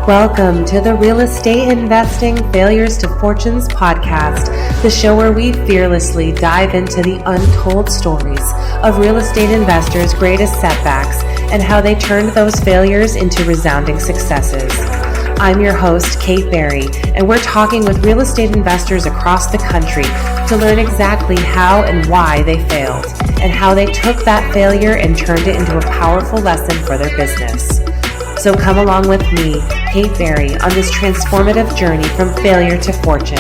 Welcome to the Real Estate Investing Failures to Fortunes podcast, the show where we fearlessly dive into the untold stories of real estate investors' greatest setbacks and how they turned those failures into resounding successes. I'm your host, Kate Berry, and we're talking with real estate investors across the country to learn exactly how and why they failed, and how they took that failure and turned it into a powerful lesson for their business. So come along with me, Kate Berry, on this transformative journey from failure to fortune.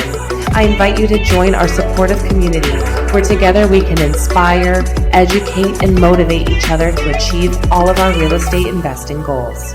I invite you to join our supportive community where together we can inspire, educate, and motivate each other to achieve all of our real estate investing goals.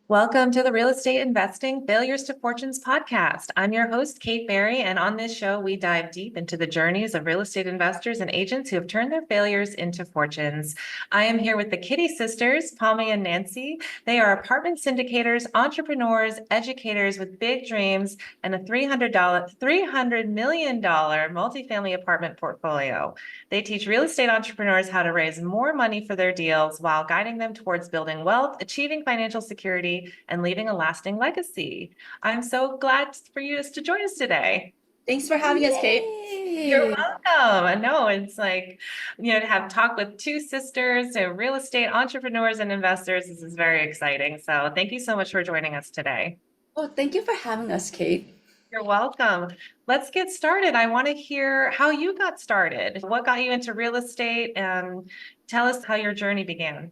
Welcome to the Real Estate Investing Failures to Fortunes podcast. I'm your host, Kate Berry, and on this show, we dive deep into the journeys of real estate investors and agents who have turned their failures into fortunes. I am here with the Kitti Sisters, Pame and Nancy. They are apartment syndicators, entrepreneurs, educators with big dreams and a $300 million multifamily apartment portfolio. They teach real estate entrepreneurs how to raise more money for their deals while guiding them towards building wealth, achieving financial security, and leaving a lasting legacy. I'm so glad for you to join us today. Thanks for having us, Kate. You're welcome. I know it's like, to have talk with two sisters and real estate entrepreneurs and investors. This is very exciting. So thank you so much for joining us today. Oh, thank you for having us, Kate. You're welcome. Let's get started. I want to hear how you got started. What got you into real estate? And tell us how your journey began.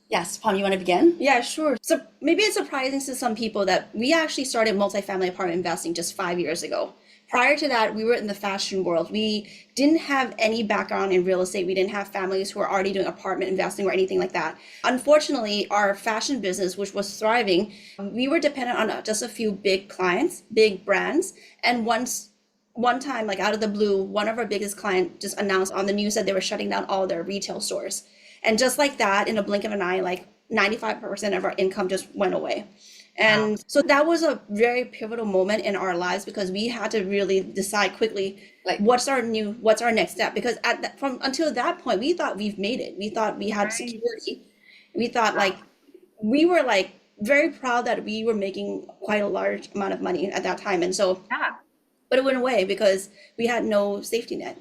Yes, Pam, you want to begin? Yeah, sure. So maybe it's surprising to some people that we actually started multifamily apartment investing just 5 years ago. Prior to that, we were in the fashion world. We didn't have any background in real estate. We didn't have families who were already doing apartment investing or anything like that. Unfortunately, our fashion business, which was thriving, we were dependent on just a few big clients, big brands. And one time, like out of the blue, one of our biggest clients just announced on the news that they were shutting down all their retail stores. And just like that, in a blink of an eye, like 95% of our income just went away. And so that was a very pivotal moment in our lives because we had to really decide quickly, like, what's our next step? Because until that point, we thought we've made it. We thought we had security. We thought we were very proud that we were making quite a large amount of money at that time. And so, but it went away because we had no safety net.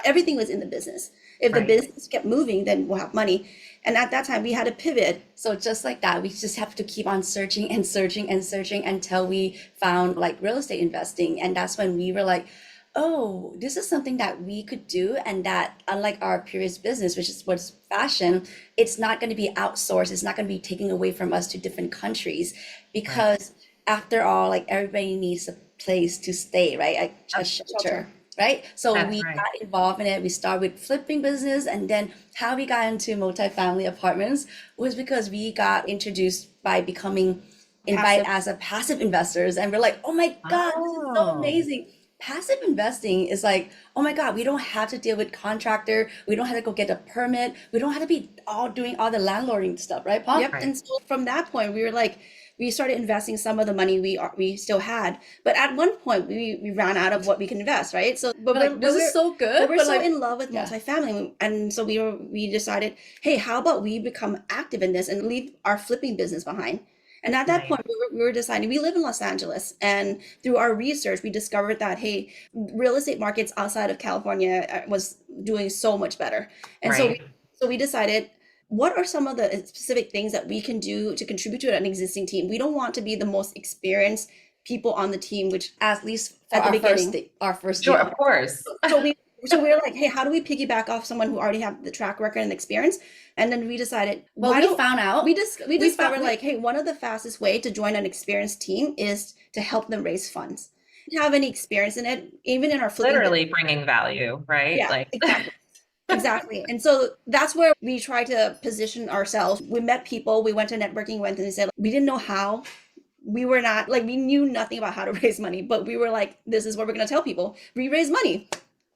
Everything was in the business. If the business kept moving, then we'll have money. And at that time, we had to pivot. So just like that, we just have to keep on searching and searching and searching until we found real estate investing. And that's when we were like, oh, this is something that we could do. And that unlike our previous business, which was fashion, it's not going to be outsourced. It's not going to be taken away from us to different countries because after all, everybody needs a place to stay, right? A shelter. Right. So we got involved in it. We started with flipping business. And then how we got into multifamily apartments was because we got introduced by becoming invited as a passive investors. And we're like, oh my God, this is so amazing. Passive investing is like, oh my God, we don't have to deal with contractor. We don't have to go get a permit. We don't have to be doing all the landlording stuff. Right, Paul? Yep. Right. And so from that point, we were like, we started investing some of the money we still had, but at one point we ran out of what we can invest, right? So, this is so good. But we're so in love with multifamily, and so we decided, hey, how about we become active in this and leave our flipping business behind? And at that point, we were deciding. We live in Los Angeles, and through our research, we discovered that hey, real estate markets outside of California was doing so much better, and so we decided, what are some of the specific things that we can do to contribute to an existing team? We don't want to be the most experienced people on the team, which at least at the beginning, our first sure, year. Of course. So we were like, hey, how do we piggyback off someone who already have the track record and experience? And then we decided, we discovered hey, one of the fastest way to join an experienced team is to help them raise funds. We don't have any experience in it, even in our flipping literally bringing value, right? Yeah, exactly. Exactly. And so that's where we try to position ourselves. We met people, we went to networking events, and they said, we didn't know how. We were not we knew nothing about how to raise money, but we were like, this is what we're going to tell people. We raise money.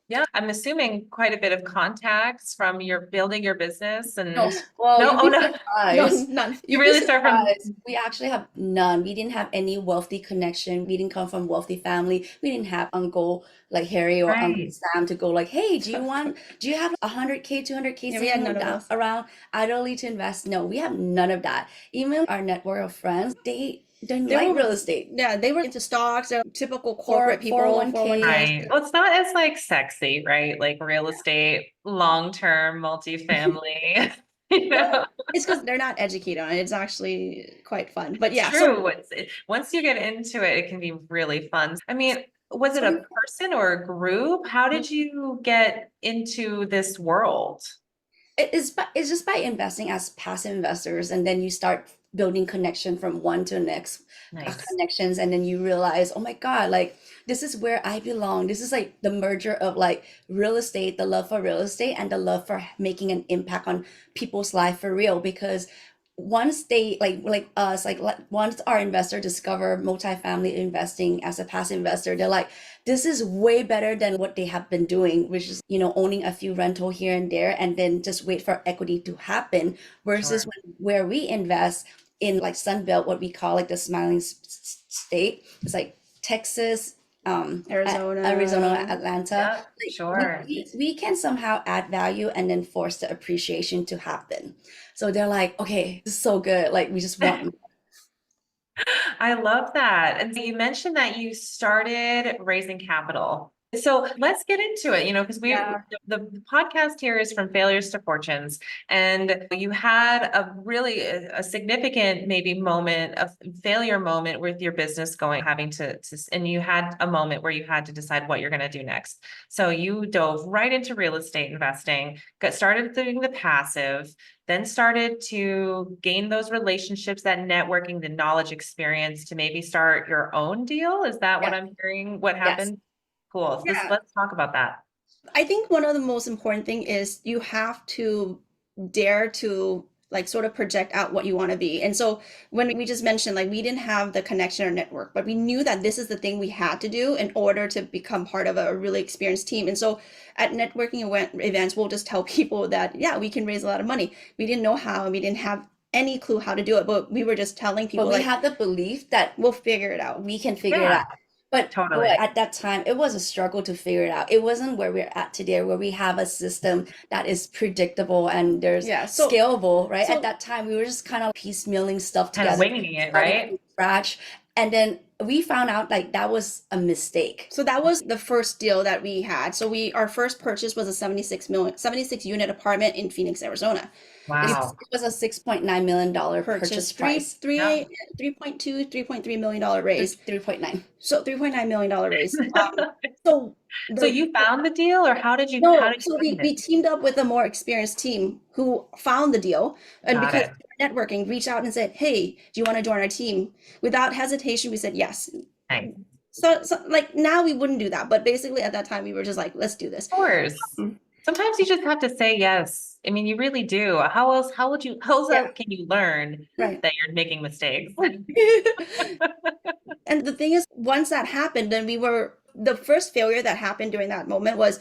Yeah, I'm assuming quite a bit of contacts from your building your business and No, well, no, you'd oh be no, surprised. None. you You'd be really start from surprised. We actually have none. We didn't have any wealthy connection. We didn't come from wealthy family. We didn't have Uncle like Harry or Uncle right. Sam to go like, hey, do you have 100K, 200K Yeah, we had sitting none of those. around idly to invest? No, we have none of that. Even our network of friends, they didn't They like were, real estate. yeah, they were into stocks, typical corporate people, 401k. Right. Well, it's not as like sexy, right? Like real estate, long-term, multifamily, you know. It's because they're not educated on it. It's actually quite fun. But yeah, True. Once you get into it, it can be really fun. I mean, was it so a person or a group? How did you get into this world? It's just by investing as passive investors, and then you start building connection from one to the next Nice. connections, and then you realize, oh my God, like this is where I belong. This is like the merger of like real estate, the love for real estate, and the love for making an impact on people's life for real. Because once they like us, once our investor discover multifamily investing as a passive investor, they're like, this is way better than what they have been doing, which is, owning a few rental here and there and then just wait for equity to happen. Versus Sure. where we invest in like Sunbelt, what we call like the smiling state, it's like Texas, Arizona. Arizona, Atlanta. Yeah, Like sure. we can somehow add value and then force the appreciation to happen. So they're like, okay, this is so good. Like we just want I love that. And so you mentioned that you started raising capital. So let's get into it, because Yeah. the podcast here is from failures to fortunes. And you had a really a significant maybe moment, a failure moment with your business having to, and you had a moment where you had to decide what you're going to do next. So you dove right into real estate investing, got started doing the passive, then started to gain those relationships, that networking, the knowledge, experience to maybe start your own deal. Is that what Yeah. I'm hearing? What Yes. happened? Cool. Yeah. Let's talk about that. I think one of the most important thing is you have to dare to like sort of project out what you want to be. And so when we just mentioned like we didn't have the connection or network, but we knew that this is the thing we had to do in order to become part of a really experienced team. And so at networking events, we'll just tell people that yeah, we can raise a lot of money. We didn't know how, and we didn't have any clue how to do it, but we were just telling people But we like had the belief that we'll figure it out. we can figure it Yeah, out. But totally. boy, at that time, it was a struggle to figure it out. It wasn't where we're at today, where we have a system that is predictable and there's Yeah, so scalable, right? so At that time, we were just kind of piecemealing stuff Kind of together, winging it, starting right? from scratch. And then we found out like that was a mistake. So that was the first deal that we had. So our first purchase was a 76 unit apartment in Phoenix, Arizona. Wow. It was a $6.9 million purchase price. Yeah. 3.2, $3.3 million raise. 3.9. So $3.9 million raise. So So you found the deal, or how did you no, so find we it? teamed up with a more experienced team who found the deal. And Got because it. networking reached out and said, hey, do you want to join our team? Without hesitation, we said yes. Nice. So like now we wouldn't do that, but basically at that time we were just like, let's do this. Of course. Sometimes you just have to say yes. I mean, you really do. How else Yeah. can you learn Right. that you're making mistakes? And the thing is, once that happened, then the first failure that happened during that moment was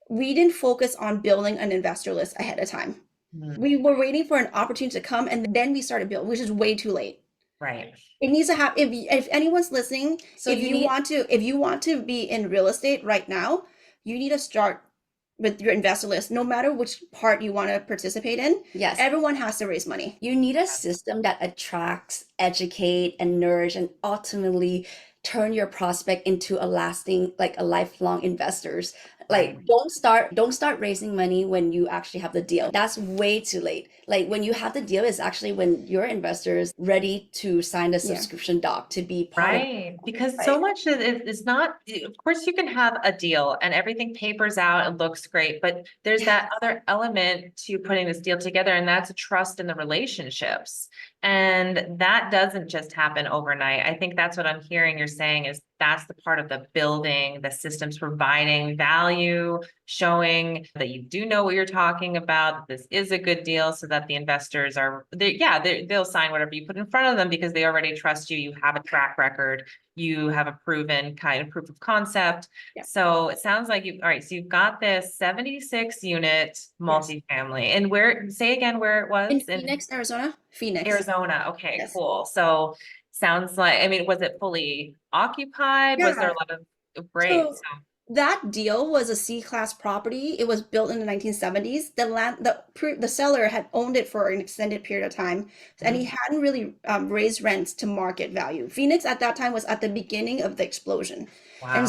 we didn't focus on building an investor list ahead of time. We were waiting for an opportunity to come and then we started building, which is way too late. Right. It needs to happen. If anyone's listening, So if you want to be in real estate right now, you need to start with your investor list, no matter which part you want to participate in. Yes. Everyone has to raise money. You need a system that attracts, educate, and nourish, and ultimately turn your prospect into a lasting, like a lifelong investors. Like don't start raising money when you actually have the deal. That's way too late. Like when you have the deal is actually when your investor is ready to sign the subscription doc to be part of. Right. Because so much is not, of course, you can have a deal and everything papers out and looks great, but there's that other element to putting this deal together, and that's a trust in the relationships. And that doesn't just happen overnight. I think that's what I'm hearing you're saying is that's the part of the building, the systems providing value, showing that you do know what you're talking about. This is a good deal, so that the investors they'll sign whatever you put in front of them because they already trust you. You have a track record. You have a proven kind of proof of concept. Yeah. So it sounds like all right, so you've got this 76 unit multifamily. And say again where it was? In Phoenix, Arizona. Phoenix. Arizona. Okay, Yes. cool. So sounds like, I mean, was it fully occupied? Was there a lot of great? So that deal was a C-class property. It was built in the 1970s. The seller had owned it for an extended period of time, and he hadn't really raised rents to market value. Phoenix at that time was at the beginning of the explosion. And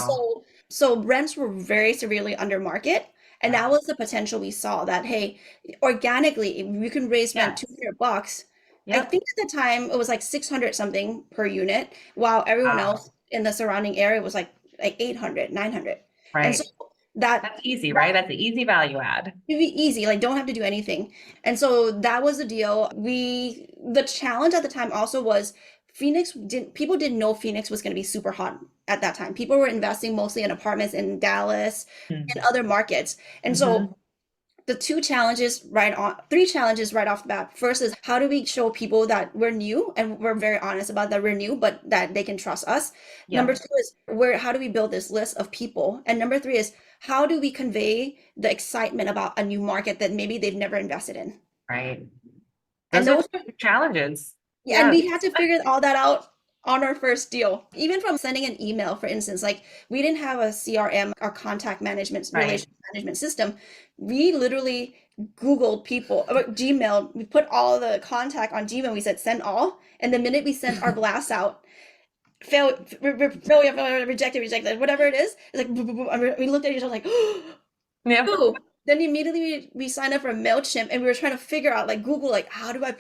so rents were very severely under market. And that was the potential we saw, that, hey, organically, if you can raise rent $200. I think at the time it was like 600 something per unit, while everyone else in the surrounding area was like 800, 900. Right. And so that's easy, right? That's the easy value add. It'd be easy, like don't have to do anything. And so that was the deal. The challenge at the time also was people didn't know Phoenix was going to be super hot at that time. People were investing mostly in apartments in Dallas and other markets. And so the three challenges right off the bat. First is, how do we show people that we're new, and we're very honest about that we're new, but that they can trust us. Number two is, how do we build this list of people? And number three is, how do we convey the excitement about a new market that maybe they've never invested in? Right. And those are challenges. Yeah, and we had to figure all that out on our first deal. Even from sending an email, for instance, like we didn't have a CRM or contact management relationship management system. We literally Googled people, Gmail. We put all the contact on Gmail. We said send all, and the minute we sent our blast out, rejected, whatever it is, it's like boom, boom, boom. We looked at each other like, ooh. Then immediately we signed up for MailChimp, and we were trying to figure out, like, Google, like, how do I use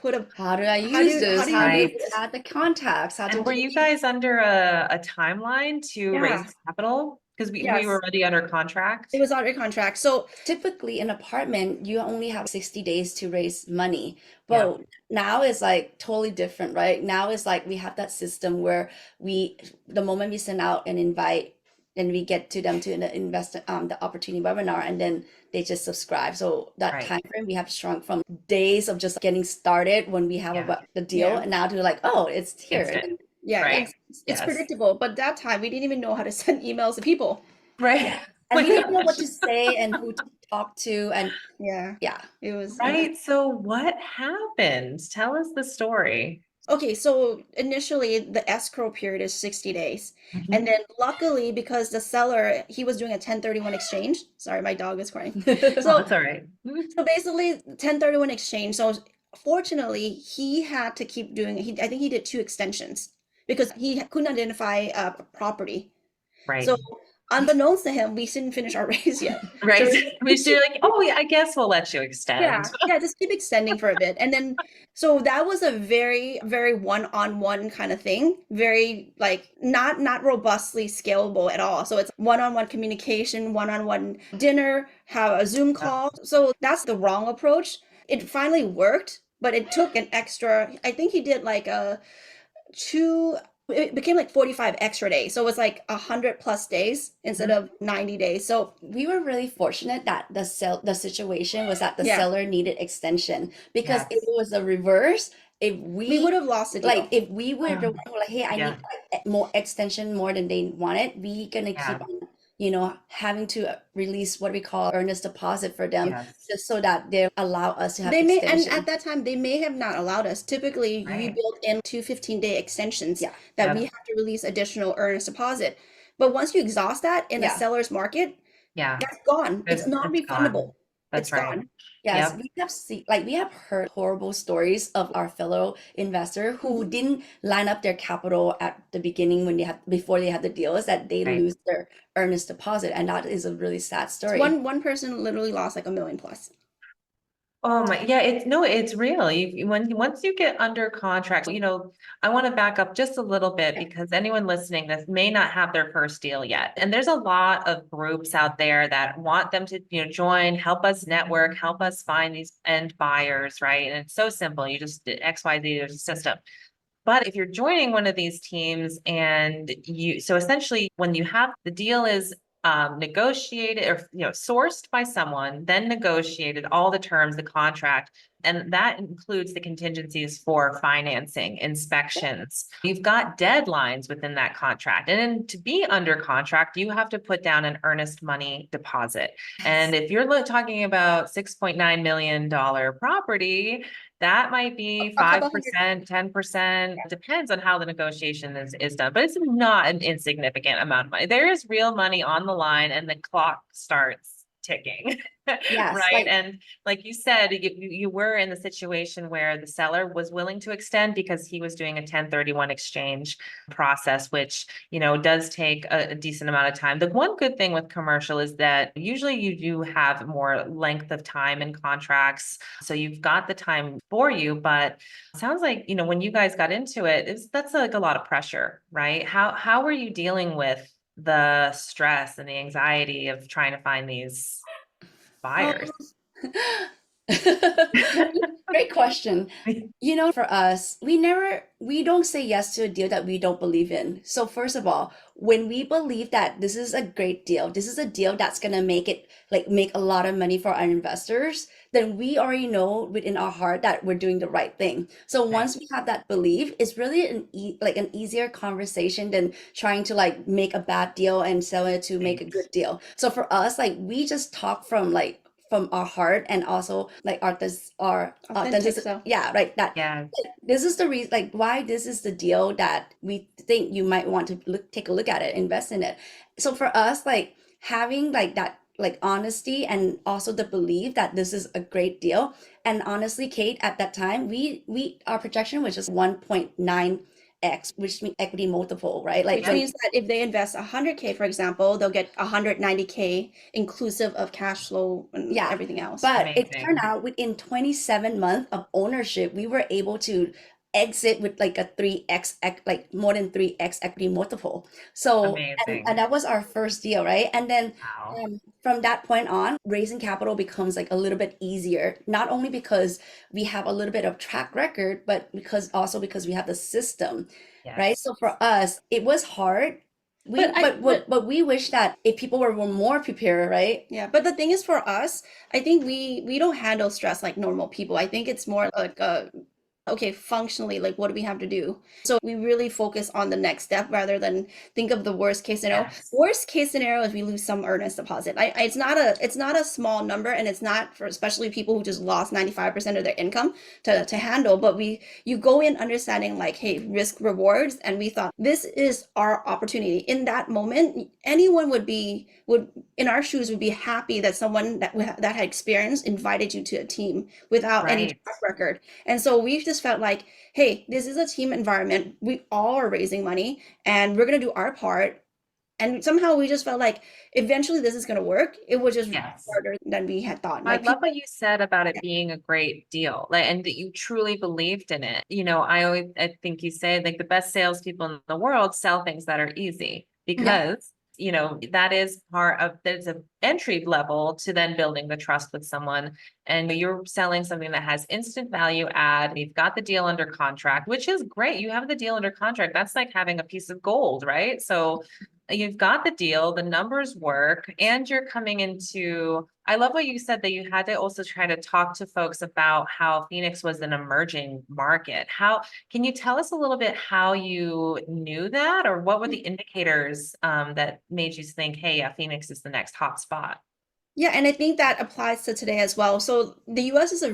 this? How do you add the contacts? And were you guys under a timeline to raise capital? Because we were already under contract. It was under contract. So typically an apartment, you only have 60 days to raise money. But now it's like totally different, right? Now it's like we have that system where the moment we send out an invite, and we get to them to invest the opportunity webinar, and then they just subscribe. So that time frame, we have shrunk from days of just getting started when we have the deal, and now to like, oh, it's here. It's predictable. But that time we didn't even know how to send emails to people. Right. And we didn't know what to say and who to talk to. And it was So what happened? Tell us the story. Okay, so initially the escrow period is 60 days. And then luckily, because the seller, he was doing a 1031 exchange. Sorry, my dog is crying. So that's all right. So basically 1031 exchange. So fortunately, he had to keep doing it. I think he did 2 extensions because he couldn't identify a property. Right. So unbeknownst to him, we didn't finish our raise yet. Right. So we were like, I guess we'll let you extend. Just keep extending for a bit. And then, so that was a very, very one-on-one kind of thing. Very like not robustly scalable at all. So it's one-on-one communication, one-on-one dinner, have a Zoom call. So that's the wrong approach. It finally worked, but it took an extra, I think he did like it became like 45 extra days. So it was like 100+ days instead of 90 days. So we were really fortunate that the situation was that the seller needed extension, because if it was the reverse, if we would have lost the deal. Like if we were the one who were like, hey, I need more extension more than they wanted, we gonna keep on, having to release what we call earnest deposit for them, just so that they allow us to have extension. And at that time, they may have not allowed us. Typically, we built in 2 15-day extensions that we have to release additional earnest deposit. But once you exhaust that in the seller's market, that's gone. It's not refundable. That's right. Gone. Yes, we have heard horrible stories of our fellow investor who didn't line up their capital at the beginning before they had the deals, that they lose their earnest deposit, and that is a really sad story. One person literally lost like $1 million+. Oh my, it's real. Once you get under contract, I want to back up just a little bit, because anyone listening that may not have their first deal yet. And there's a lot of groups out there that want them to, join, help us network, help us find these end buyers, right? And it's so simple. You just XYZ, there's a system. But if you're joining one of these teams and so essentially when you have the deal is negotiated or sourced by someone, then negotiated all the terms, the contract, and that includes the contingencies for financing, inspections. You've got deadlines within that contract. And then to be under contract, you have to put down an earnest money deposit. And if you're talking about $6.9 million property, that might be 5%, 10%, depends on how the negotiation is done, but it's not an insignificant amount of money. There is real money on the line and the clock starts ticking. Yes, right. And like you said, you were in the situation where the seller was willing to extend because he was doing a 1031 exchange process, which, does take a decent amount of time. The one good thing with commercial is that usually you do have more length of time in contracts. So you've got the time for you, but it sounds like, when you guys got into it, that's like a lot of pressure, right? How were you dealing with the stress and the anxiety of trying to find these buyers? Great question. For us, we don't say yes to a deal that we don't believe in. So first of all, when we believe that this is a great deal, this is a deal that's going to make a lot of money for our investors, then we already know within our heart that we're doing the right thing. So once we have that belief, it's really an easier conversation than trying to make a bad deal and sell it to make a good deal. So for us, we just talk from our heart, and also our authenticity. Yeah, right. This is the reason, why this is the deal that we think you might want to take a look at it, invest in it. So for us, having that honesty and also the belief that this is a great deal. And honestly, Kate, at that time, our projection was just 1.9x, which means equity multiple, right? Which means that if they invest 100K, for example, they'll get 190K inclusive of cash flow and everything else. But it turned out within 27 months of ownership, we were able to exit with a 3x, more than 3x equity multiple. So, and that was our first deal, right? And then from that point on, raising capital becomes a little bit easier, not only because we have a little bit of track record, but because we have the system, right? So for us, it was hard. But we wish that if people were more prepared, right? Yeah, but the thing is, for us, I think we don't handle stress like normal people. I think it's more like okay, functionally, what do we have to do? So we really focus on the next step rather than think of the worst case scenario. Worst case scenario is we lose some earnest deposit. It's not a small number, and it's not for especially people who just lost 95% of their income to handle. But you go in understanding hey, risk rewards, and we thought this is our opportunity. In that moment, anyone would in our shoes would be happy that someone that had experience invited you to a team without any track record. And so we've just felt hey, this is a team environment. We all are raising money, and we're going to do our part. And somehow we just felt eventually this is going to work. It was just harder than we had thought. I love what you said about it being a great deal, and that you truly believed in it. I think you say the best salespeople in the world sell things that are easy, because that is there's an entry level to then building the trust with someone. And you're selling something that has instant value add. You've got the deal under contract, which is great. You have the deal under contract. That's like having a piece of gold, right? So you've got the deal, the numbers work, and you're coming into, I love what you said, that you had to also try to talk to folks about how Phoenix was an emerging market. Can you tell us a little bit how you knew that, or what were the indicators that made you think, hey, yeah, Phoenix is the next hot spot? Yeah, and I think that applies to today as well. So the US is a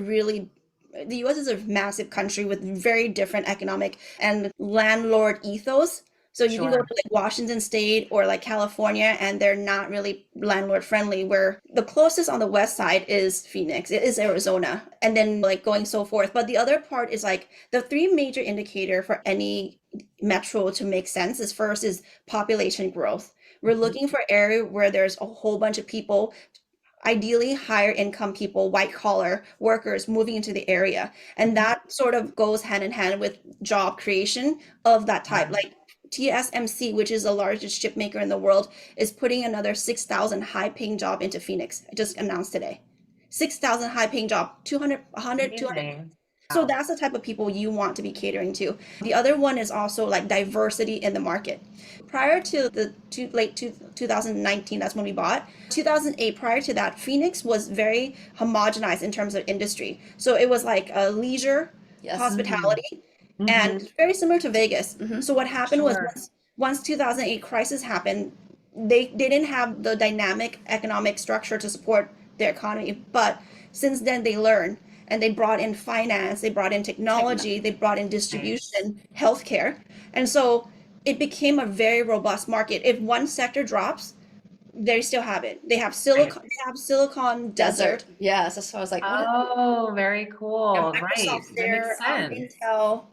massive country with very different economic and landlord ethos. So you can go to Washington State or California, and they're not really landlord friendly, where the closest on the west side is Phoenix, it is Arizona, and then going so forth. But the other part is the three major indicator for any metro to make sense is first is population growth. We're looking for area where there's a whole bunch of people, ideally higher income people, white collar workers moving into the area. And that sort of goes hand in hand with job creation of that type. TSMC, which is the largest chip maker in the world, is putting another 6,000 high-paying job into Phoenix. I just announced today. 6,000 high-paying job, 200, 200. So Wow. that's the type of people you want to be catering to. The other one is also like diversity in the market. Prior to the late 2019, that's when we bought. 2008, prior to that, Phoenix was very homogenized in terms of industry. So it was like a leisure, Yes. hospitality, Mm-hmm. and very similar to Vegas. So what happened was Sure. once 2008 crisis happened, they didn't have the dynamic economic structure to support their economy. But since then they learned and they brought in finance, they brought in technology, they brought in Nice. distribution, healthcare. And so it became a very robust market. If one sector drops, they still have it. Right. They have Silicon Desert. Desert. Yes, that's why I was like, what? Oh, very Yeah, cool. Right. Microsoft's That makes there, sense. Intel,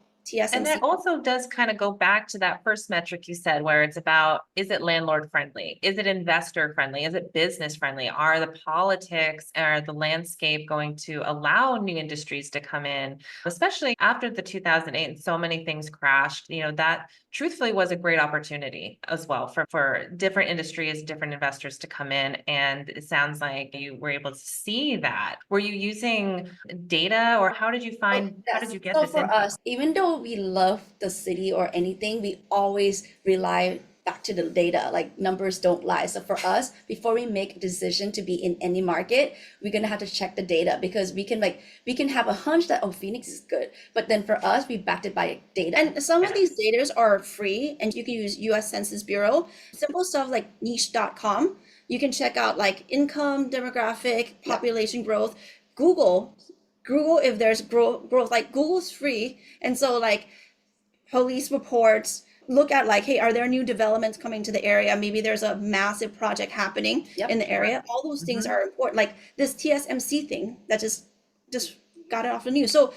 And that TSMC. also does kind of go back to that first metric you said, where it's about, is it landlord friendly? Is it investor friendly? Is it business friendly? Are the politics or the landscape going to allow new industries to come in? Especially after the 2008 and so many things crashed, that truthfully was a great opportunity as well for different industries, different investors to come in. And it sounds like you were able to see that. Were you using data, or how did you how did Yes. you get So this for info? us, even though we love the city or anything, we always rely back to the data. Like numbers don't lie. So for us, before we make a decision to be in any market, we're gonna have to check the data because we can have a hunch that, oh, Phoenix is good, but then for us, we backed it by data. And some of these Yes. data are free and you can use US Census Bureau. Simple stuff like niche.com. You can check out like income, demographic, Yeah. population growth. Google, Google if there's growth, like Google's free. And so like police reports, look at like, hey, are there new developments coming to the area? Maybe there's a massive project happening Yep. in the area. All those things are important. Like this TSMC thing that just got it off the news. So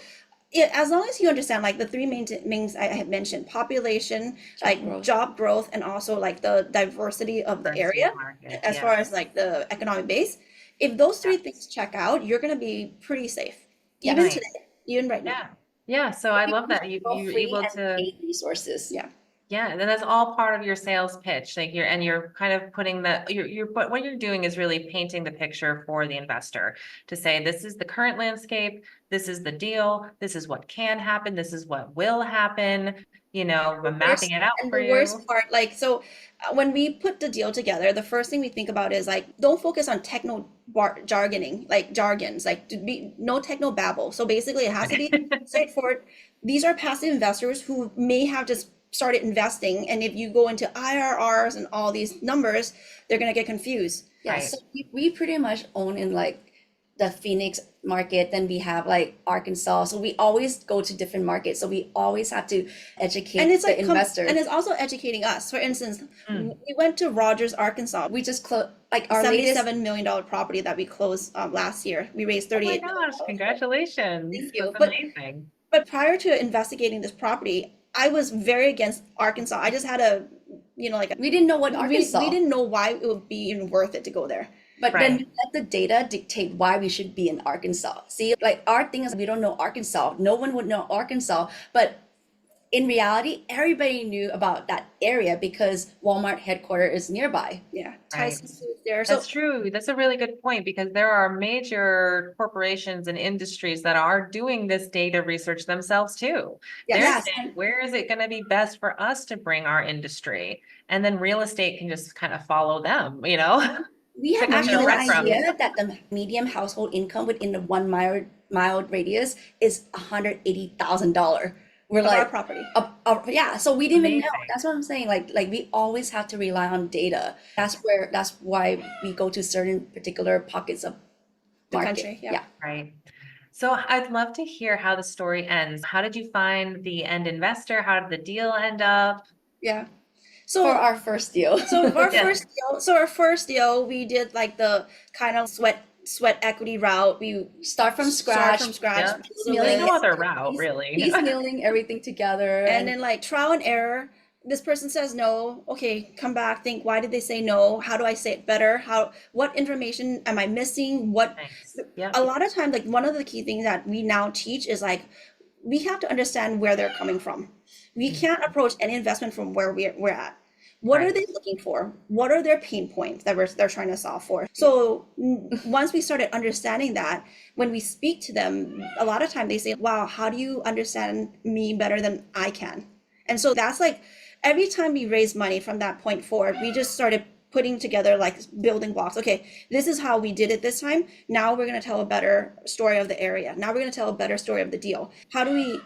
as long as you understand like the three main things I had mentioned, population, like growth. job growth, and also like the diversity of the Diversity of area market, as far yeah. as like the economic base, if those three Yeah. things check out, you're going to be pretty safe. Yes. Even Nice. today, even right now. Yeah. Yeah. So I love that All you're free able and to, paid resources. Yeah. yeah, and then that's all part of your sales pitch. Like you're kind of putting but what you're doing is really painting the picture for the investor to say, this is the current landscape, this is the deal, this is what can happen, this is what will happen, I'm mapping it out for The worst you. part, like, so when we put the deal together, the first thing we think about is like, don't focus on jargoning, like jargons, like to be no techno babble. So basically, it has to be straightforward. These are passive investors who may have just started investing, and if you go into IRRs and all these numbers, they're gonna get confused. Yeah, Right. so we pretty much own in like the Phoenix market, then we have like Arkansas. So we always go to different markets. So we always have to educate And it's the like investors. and it's also educating us. For instance, Mm. we went to Rogers, Arkansas. We just close like our latest. $77 million property that we closed last year. We raised Oh my 38 million. gosh, congratulations. Thank you. That's amazing. But prior to investigating this property, I was very against Arkansas. I just had a, like We didn't know what we Arkansas. didn't know why it would be even worth it to go there. But then Right. we let the data dictate why we should be in Arkansas. See, like our thing is we don't know Arkansas. No one would know Arkansas. But in reality, everybody knew about that area because Walmart headquarters is nearby. Yeah, Right. Tyson Foods there. So That's true. That's a really good point, because there are major corporations and industries that are doing this data research themselves too. They're Yes. saying, where is it going to be best for us to bring our industry? And then real estate can just kind of follow them, We had Pick up no the breadcrumbs. idea that the median household income within the 1 mile radius is $180,000. We're of our like, property. yeah. So we didn't even know. Amazing. That's what I'm saying. Like we always have to rely on data. That's why we go to certain particular pockets of The market. country, yeah. Right. So I'd love to hear how the story ends. How did you find the end investor? How did the deal end up? Yeah. For our first deal. So Yeah. our first deal, we did like the kind of sweat equity route. We Start from start scratch. from scratch. Yeah. build a Piecemealing There's list. no other route, really. Piecemealing everything together. And then like trial and error. This person says no. Okay, come back. Think, why did they say no? How do I say it better? What information am I missing? Nice. Yeah. A lot of times, like one of the key things that we now teach is like we have to understand where they're coming from. We can't approach any investment from where we're at. What are Right. they looking for? What are their pain points that they're trying to solve for? So once we started understanding that, when we speak to them, a lot of time they say, wow, how do you understand me better than I can? And so that's like every time we raise money from that point forward, we just started putting together like building blocks. Okay, this is how we did it this time. Now we're going to tell a better story of the area. Now we're going to tell a better story of the deal. How do we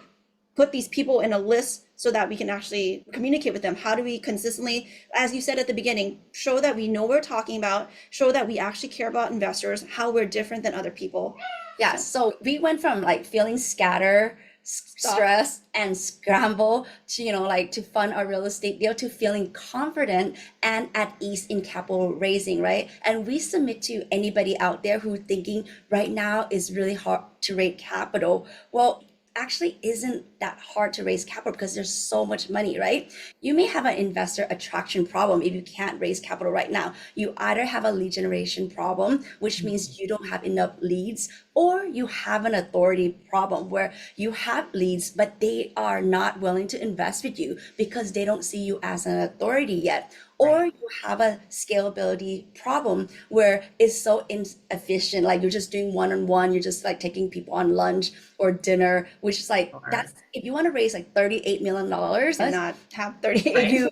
put these people in a list so that we can actually communicate with them? How do we consistently, as you said at the beginning, show that we know what we're talking about, show that we actually care about investors, how we're different than other people? Yeah, so we went from like feeling scattered, stressed, and scramble to, like to fund our real estate deal, to feeling confident and at ease in capital raising, right? And we submit to anybody out there who thinking right now is really hard to raise capital. Well, actually isn't that hard to raise capital because there's so much money, right? You may have an investor attraction problem if you can't raise capital right now. You either have a lead generation problem, which means you don't have enough leads, or you have an authority problem where you have leads, but they are not willing to invest with you because they don't see you as an authority yet. Or you have a scalability problem where it's so inefficient, like you're just doing one-on-one, you're just like taking people on lunch or dinner, which is like, that's, if you want to raise like $38 million And not have 38.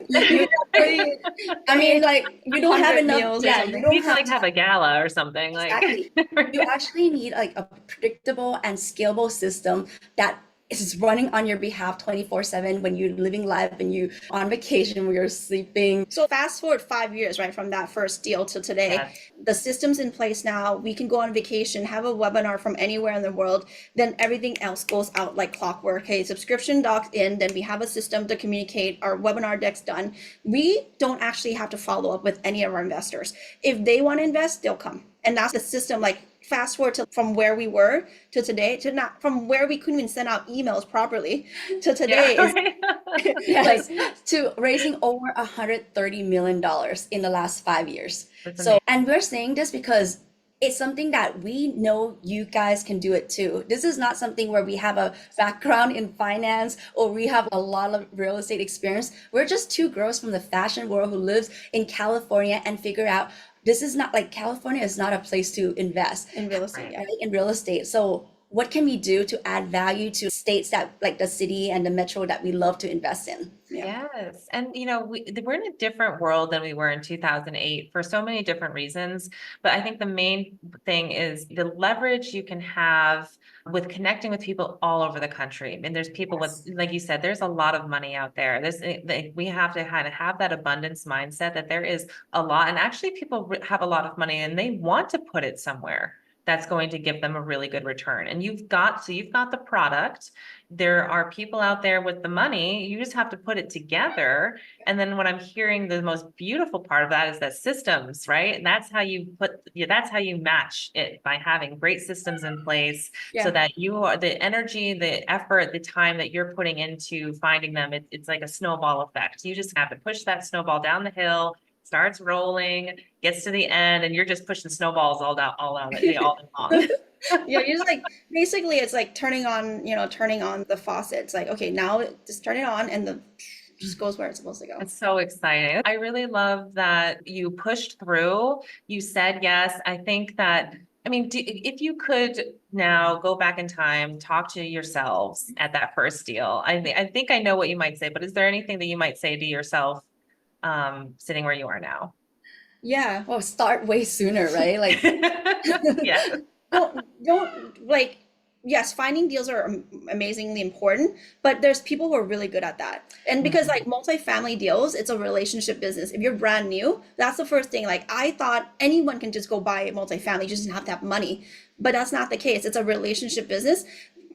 I mean, like you don't have enough. Yeah, you You don't need to like have a gala or something. exactly. You actually need like a predictable and scalable system that is running on your behalf 24/7 when you're living life and you on vacation, when you're sleeping. So fast forward 5 years, right, from that first deal to today. Yes. The system's in place now. We can go on vacation, have a webinar from anywhere in the world. Then everything else goes out like clockwork. Hey, subscription docs in, then we have a system to communicate. Our webinar deck's done. We don't actually have to follow up with any of our investors. If they want to invest, they'll come. And that's the system. Like fast forward to from where we were to today, to not from where we couldn't even send out emails properly to today Yes, to raising over $130 million in the last 5 years. That's So, and we're saying this because it's something that we know you guys can do it too. This is not something where we have a background in finance or we have a lot of real estate experience. We're just two girls from the fashion world who lives in California and figure out this is not like California is not a place to invest in real estate. right, in real estate. So what can we do to add value to states that like the city and the metro that we love to invest in? Yes. And we're in a different world than we were in 2008 for so many different reasons. But I think the main thing is the leverage you can have with connecting with people all over the country. And there's people with, like you said, there's a lot of money out there. We have to kind of have that abundance mindset that there is a lot. And actually people have a lot of money and they want to put it somewhere that's going to give them a really good return. And you've got the product. There are people out there with the money. You just have to put it together. And then what I'm hearing, the most beautiful part of that is that systems, right? And that's how you match it, by having great systems in place so that you are the energy, the effort, the time that you're putting into finding them. It's like a snowball effect. You just have to push that snowball down the hill, starts rolling, gets to the end, and you're just pushing snowballs all down along. Yeah, you're just like, basically it's like turning on the faucet. It's like, okay, now just turn it on and the just goes where it's supposed to go. It's so exciting. I really love that you pushed through. You said yes. I think that, if you could now go back in time, talk to yourselves at that first deal, I think I know what you might say, but is there anything that you might say to yourself sitting where you are now? Yeah. Well, start way sooner, right? Like, yeah. Don't like, yes, finding deals are amazingly important, but there's people who are really good at that. And because like multifamily deals, it's a relationship business. If you're brand new, that's the first thing. Like I thought anyone can just go buy a multifamily, you just have to have money, but that's not the case. It's a relationship business.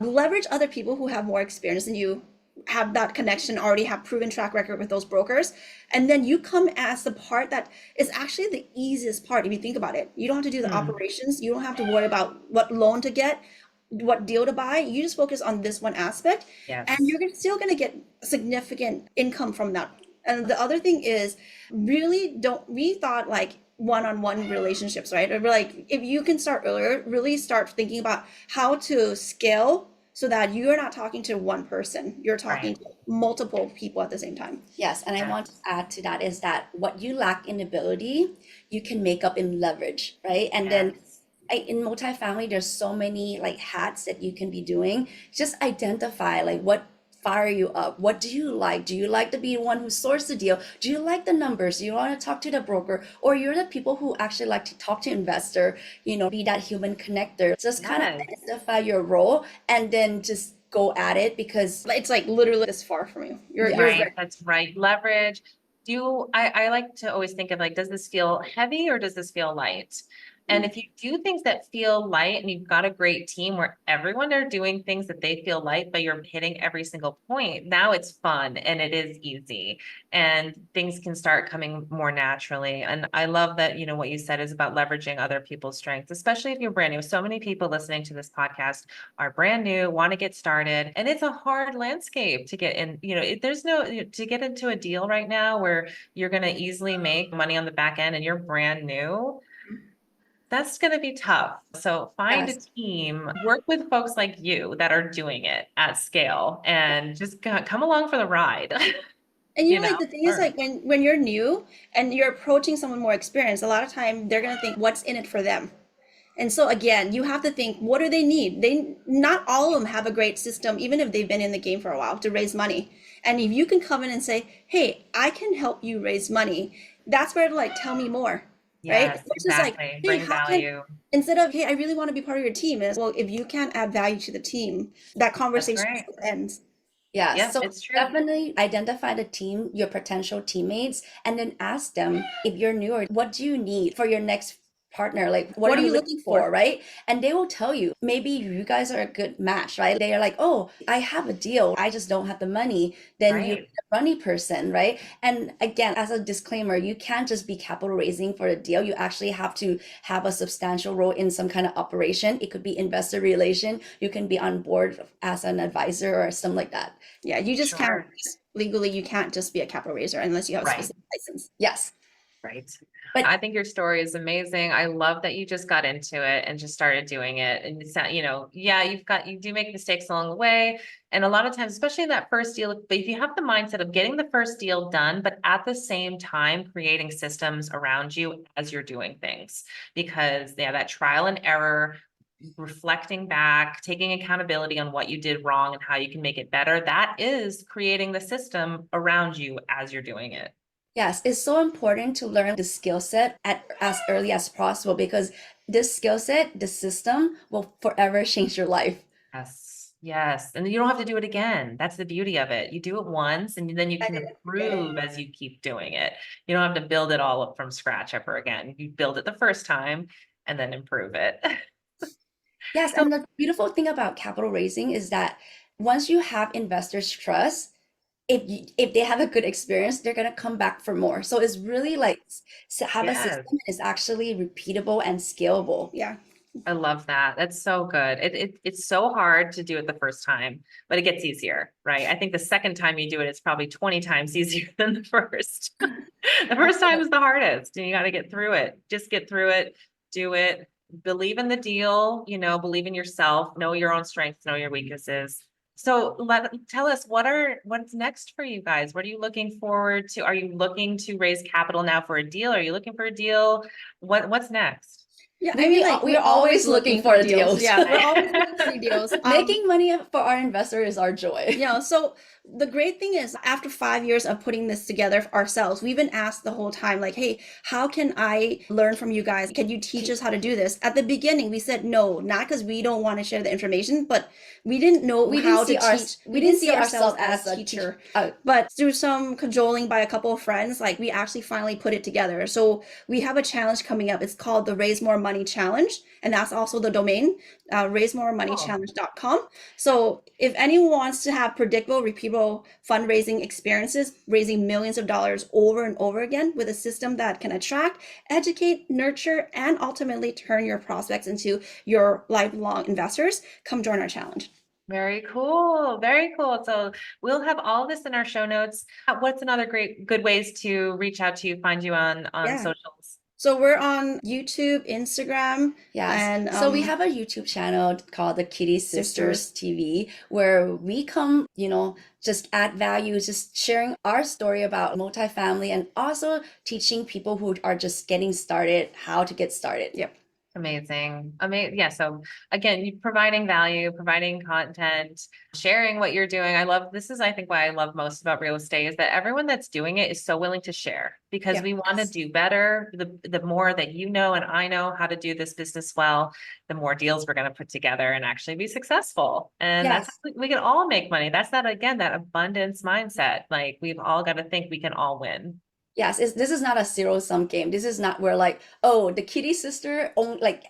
Leverage other people who have more experience than you, have that connection, already have proven track record with those brokers. And then you come as the part that is actually the easiest part. If you think about it, you don't have to do the operations. You don't have to worry about what loan to get, what deal to buy. You just focus on this one aspect. Yes. And you're still going to get significant income from that. And the other thing is we thought like one-on-one relationships, right? Or like, if you can start earlier, really start thinking about how to scale so that you're not talking to one person, you're talking to multiple people at the same time. Yes, and I want to add to that is that what you lack in ability, you can make up in leverage, right? And then in multifamily, there's so many like hats that you can be doing. Just identify like what fire you up. What do you like? Do you like to be the one who sources the deal? Do you like the numbers? Do you want to talk to the broker? Or you're the people who actually like to talk to investor, be that human connector. Just kind of identify your role and then just go at it, because it's like literally this far from you. You're right. That's right. Leverage. I like to always think of like, does this feel heavy or does this feel light? And if you do things that feel light and you've got a great team where everyone are doing things that they feel light, but you're hitting every single point, now it's fun and it is easy and things can start coming more naturally. And I love that, what you said is about leveraging other people's strengths, especially if you're brand new. So many people listening to this podcast are brand new, want to get started, and it's a hard landscape to get in. There's no, to get into a deal right now where you're going to easily make money on the back end and you're brand new. That's going to be tough. So find a team, work with folks like you that are doing it at scale, and just come along for the ride. And like the thing is like when you're new and you're approaching someone more experienced, a lot of time they're going to think what's in it for them. And so again, you have to think, what do they need? Not all of them have a great system, even if they've been in the game for a while, to raise money. And if you can come in and say, hey, I can help you raise money, that's where to like, tell me more. Yes, right? It's exactly. Like, hey, bring value. Instead of, hey, I really want to be part of your team, is, well, if you can't add value to the team, that conversation ends. Yeah, yes, so it's true. Definitely identify the team, your potential teammates, and then ask them, if you're new, or what do you need for your next partner? Like, what are you looking for, right? And they will tell you, maybe you guys are a good match, right? They are like, oh, I have a deal, I just don't have the money. Then you're a money person, right? And again, as a disclaimer, you can't just be capital raising for a deal. You actually have to have a substantial role in some kind of operation. It could be investor relation. You can be on board as an advisor or something like that. Yeah, you just can't legally, you can't just be a capital raiser unless you have a specific license. Yes. Right. But I think your story is amazing. I love that you just got into it and just started doing it. And it's not, you do make mistakes along the way. And a lot of times, especially in that first deal, but if you have the mindset of getting the first deal done, but at the same time, creating systems around you as you're doing things, because that trial and error, reflecting back, taking accountability on what you did wrong and how you can make it better, that is creating the system around you as you're doing it. Yes, it's so important to learn the skill set as early as possible, because this skill set, the system, will forever change your life. Yes. And you don't have to do it again. That's the beauty of it. You do it once and then you can improve as you keep doing it. You don't have to build it all up from scratch ever again. You build it the first time and then improve it. Yes, and the beautiful thing about capital raising is that once you have investors' trust, if they have a good experience, they're going to come back for more. So it's really like have a system that is actually repeatable and scalable. Yeah. I love that. That's so good. It's so hard to do it the first time, but it gets easier, right? I think the second time you do it, it's probably 20 times easier than the first. The first time is the hardest and you got to get through it. Just get through it, do it, believe in the deal, believe in yourself, know your own strengths, know your weaknesses. So tell us what's next for you guys? What are you looking forward to? Are you looking to raise capital now for a deal? Are you looking for a deal? What's next? Yeah, I mean, like, we're always looking for deals. Yeah, we're always looking for deals. Making money for our investor is our joy. Yeah, so the great thing is, after 5 years of putting this together ourselves, we've been asked the whole time, like, hey, how can I learn from you guys? Can you teach us how to do this? At the beginning, we said no, not because we don't want to share the information, but we didn't know how to teach. We didn't see ourselves as a teacher. But through some cajoling by a couple of friends, like, we actually finally put it together. So we have a challenge coming up. It's called the Raise More Money Challenge. And that's also the domain, raisemoremoneychallenge.com. So if anyone wants to have predictable, repeatable fundraising experiences, raising millions of dollars over and over again with a system that can attract, educate, nurture, and ultimately turn your prospects into your lifelong investors, come join our challenge. Very cool. Very cool. So we'll have all this in our show notes. What's another good ways to reach out to you, find you on socials? So we're on YouTube, Instagram. Yes. And so we have a YouTube channel called the Kitti Sisters TV, where we come, just add value, just sharing our story about multifamily and also teaching people who are just getting started how to get started. Yep. Amazing. Yeah. So again, you providing value, providing content, sharing what you're doing. This is, I think, why I love most about real estate is that everyone that's doing it is so willing to share because we want to do better. The more that you know and I know how to do this business well, the more deals we're going to put together and actually be successful. And that's how we can all make money. That's that abundance mindset. Like we've all got to think we can all win. Yes, this is not a zero-sum game. This is not where like, oh, the Kitti sister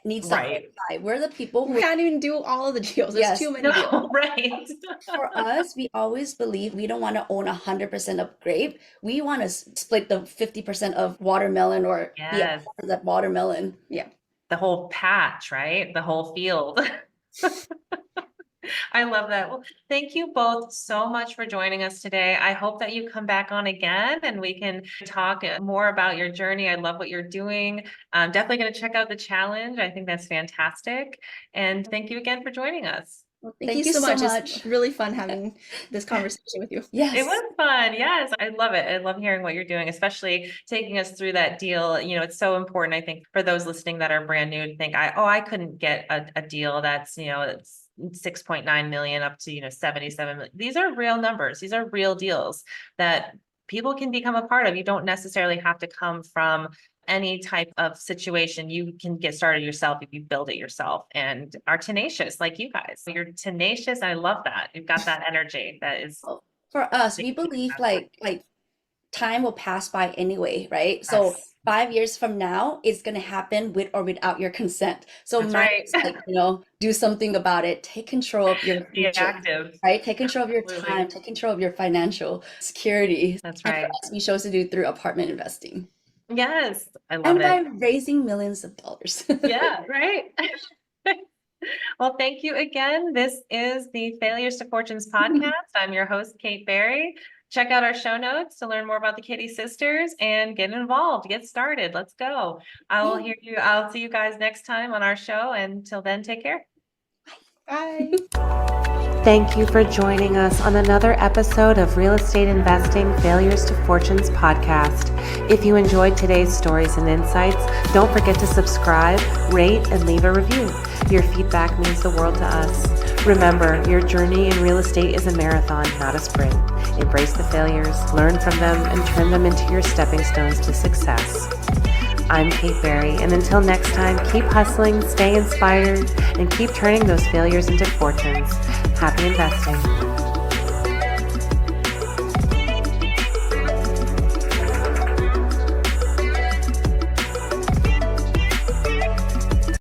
needs the high five. We're the people who can't even do all of the deals. There's too many deals. Right. For us, we always believe we don't want to own 100% of grape. We want to split the 50% of watermelon or that watermelon. Yeah. The whole patch, right? The whole field. I love that. Well, thank you both so much for joining us today. I hope that you come back on again and we can talk more about your journey. I love what you're doing. I'm definitely going to check out the challenge. I think that's fantastic. And thank you again for joining us. Well, thank you so much. It's really fun having this conversation with you. Yes. It was fun. Yes. I love it. I love hearing what you're doing, especially taking us through that deal. It's so important, I think, for those listening that are brand new to think, I couldn't get a deal that's, it's 6.9 million up to 77 million. These are real numbers. These are real deals that people can become a part of. You don't necessarily have to come from any type of situation. You can get started yourself if you build it yourself and are tenacious like you guys. You're tenacious. I love that. You've got that energy that is. For us, we believe like time will pass by anyway, right? So 5 years from now, it's going to happen with or without your consent. So do something about it. Take control of your future, active, right? Take control of your time, take control of your financial security. That's right. And for us, we chose to do through apartment investing. Yes, I love it. And by raising millions of dollars. Yeah, right. Well, thank you again. This is the Failures to Fortunes podcast. I'm your host, Kate Berry. Check out our show notes to learn more about the Kitti Sisters and get involved, get started. Let's go. I'll see you guys next time on our show. Until then, take care. Bye. Thank you for joining us on another episode of Real Estate Investing Failures to Fortunes podcast. If you enjoyed today's stories and insights, don't forget to subscribe, rate, and leave a review. Your feedback means the world to us. Remember, your journey in real estate is a marathon, not a sprint. Embrace the failures, learn from them, and turn them into your stepping stones to success. I'm Kate Berry, and until next time, keep hustling, stay inspired, and keep turning those failures into fortunes. Happy investing.